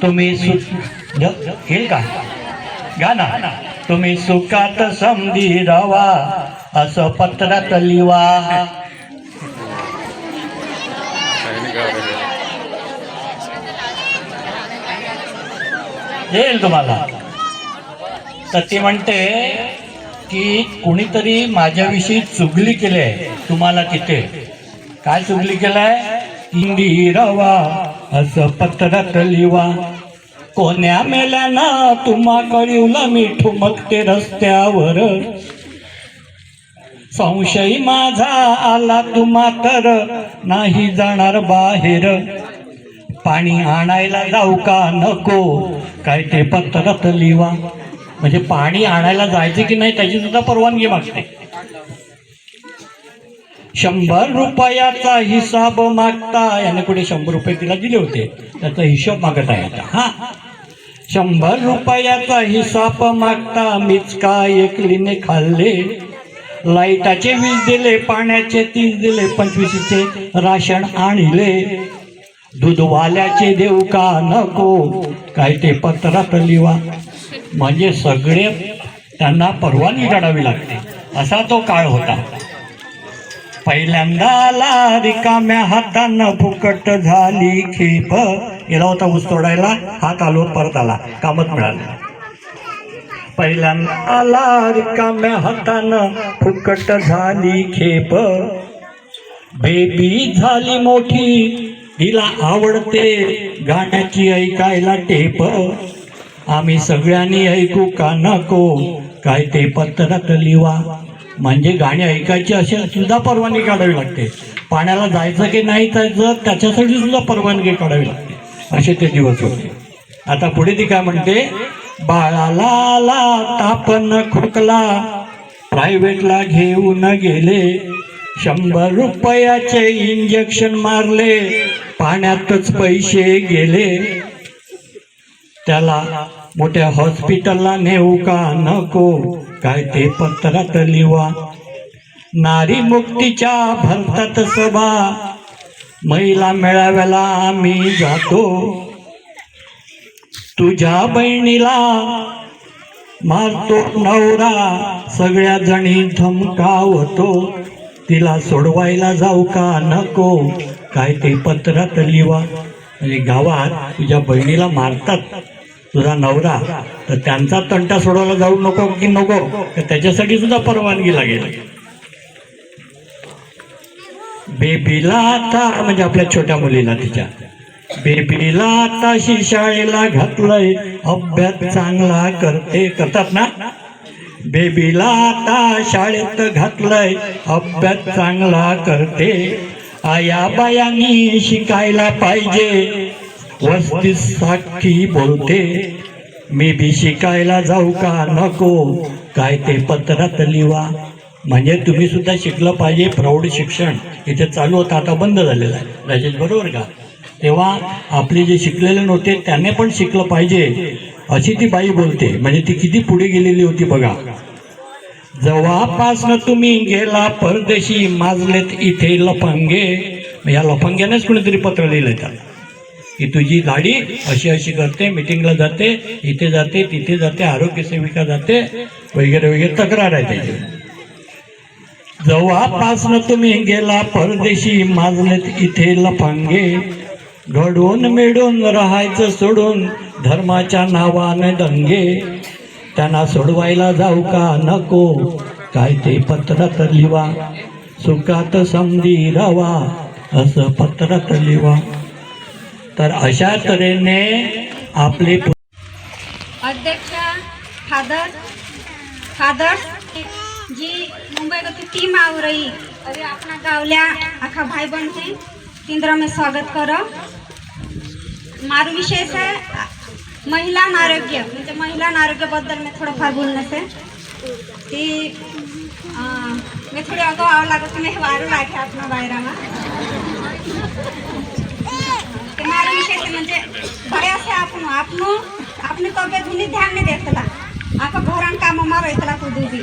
तुम्ही येईल का गाना तुम्ही सुखात समधी रवा असं पत्रात लिवा. येईल तुम्हाला. तर ती म्हणते की कुणीतरी माझ्याविषयी चुगली केली आहे. तुम्हाला तिथे काय चुगली केलंय? हिंदी रवा असं पत्रात लिवा. कोण्या मेल्याना तुम्हा कळवलं मी ठुमकते रस्त्यावर. संशय माझा आला तुम्हा तर नाही जाणार बाहेर. पाणी आणायला जाऊ का नको काय ते पत्रात लिवा. म्हणजे पाणी आणायला जायचे की नाही त्याची सुद्धा परवानगी मागते. 100 रुपयाचा हिसाब मागता. याने कुठे 100 रुपये तिला दिले होते त्याचा हिशोब मागत आहे आता. हा 100 रुपयाचा हिसाब मागता. मीच काय एकलीने खाल्ले. लाईटाचे 20 दिले, पाण्याचे 30 दिले, 25चे राशन आणले. दूधवाल्याचे देऊ का नको काय ते पत्रात लिवा. म्हणजे सगळे त्यांना परवानगी काढावी लागते. असा तो काळ होता. पहिल्यांदा आला रिकाम्या हातानं फुकट झाली खेप. गेला होता ऊस तोडायला, हात आलो परत आला, कामच मिळालं. पहिल्यांदा आला रिकाम्या हातानं फुकट झाली खेप. बेबी झाली मोठी तिला आवडते गाण्याची ऐकायला टेप. आम्ही सगळ्यांनी ऐकू का नको काय ते पत्रात लिवा. म्हणजे गाणी ऐकायची असेल सुद्धा परवानगी काढावी लागते. पाण्याला जायचं की नाही जायचं त्याच्यासाठी सुद्धा परवानगी काढावी लागते. असे ते दिवस होते. आता पुढे ती काय म्हणते? बाळाला आला तापन खोकला प्रायव्हेटला घेऊन गेले. 100 रुपयाचे इंजेक्शन मारले पाण्यातच पैसे गेले. त्याला मोठ्या हॉस्पिटलला नेऊ का नको काय ते पत्रात लिवा. नारी मुक्तीच्या भरतात सभा महिला मेळाव्याला आम्ही जातो. तुझ्या बहिणीला मारतो नवरा सगळ्या जणी धमकावतो. तिला सोडवायला जाऊ का नको काय ते पत्रात लिवा. म्हणजे गावात तुझ्या बहिणीला मारतात तुझा नवरा तर त्यांचा तंटा सोडवायला जाऊ नको की नको त्याच्यासाठी सुद्धा परवानगी लागेल. बेबीला आता म्हणजे आपल्या छोट्या मुलीला तिच्या बेबीला आताशी शाळेला घातलंय अभ्यास चांगला करतात ना. बेबीला आता शाळेत घातलंय अभ्यास चांगला करते. आया बायांनी शिकायला पाहिजे वस्ती साखी बोलते. मी बी शिकायला जाऊ का नको काय ते पत्रात लिवा. म्हणजे तुम्ही सुद्धा शिकलं पाहिजे. प्रौढ शिक्षण इथे चालू होतं आता बंद झालेलं आहे. राजेश बरोबर का? तेव्हा आपले जे शिकलेले नव्हते त्यांनी पण शिकलं पाहिजे अशी ती बाई बोलते. म्हणजे ती किती पुढे गेलेली होती बघा. जेव्हापासनं तुम्ही गेला परदेशी माजलेत इथे लफंगे. या लफंग्यानेच कुणीतरी पत्र लिहिलं त्याला की तुझी गाडी अशी अशी करते, मिटिंगला जाते, इथे जाते, तिथे जाते, आरोग्य सेविका जाते वगैरे वगैरे तक्रार आहे त्याची. जेव्हापासनं तुम्ही गेला परदेशी माजलेत इथे लफंगे. घडून मिळून राहायचं सोडून धर्माच्या नावाने दंगे. त्यांना सोडवायला जाऊ का नको काय ते पत्रात लिवा. सुखात समधी रवा असं पत्रात लिवा. तर अशा तऱ्हेने आपले अध्यक्ष फादर जी मुंबई की टीम आव रही अरे अपना गावल्या आखा भाई बहन थे तिंद्र में स्वागत करो. मारू विषय से महिला आरोग्य म्हणजे महिला आरोग्याबद्दल मी थोडंफार बोलणं से ती मी थोडी अगो आव लागत मी वारू लागे आपला बाहेरामा. ते मारू विषय से म्हणजे बऱ्या से आपली तब्येत ध्यान नाही देतला. आका घरान काम मारो इतला कुदूबी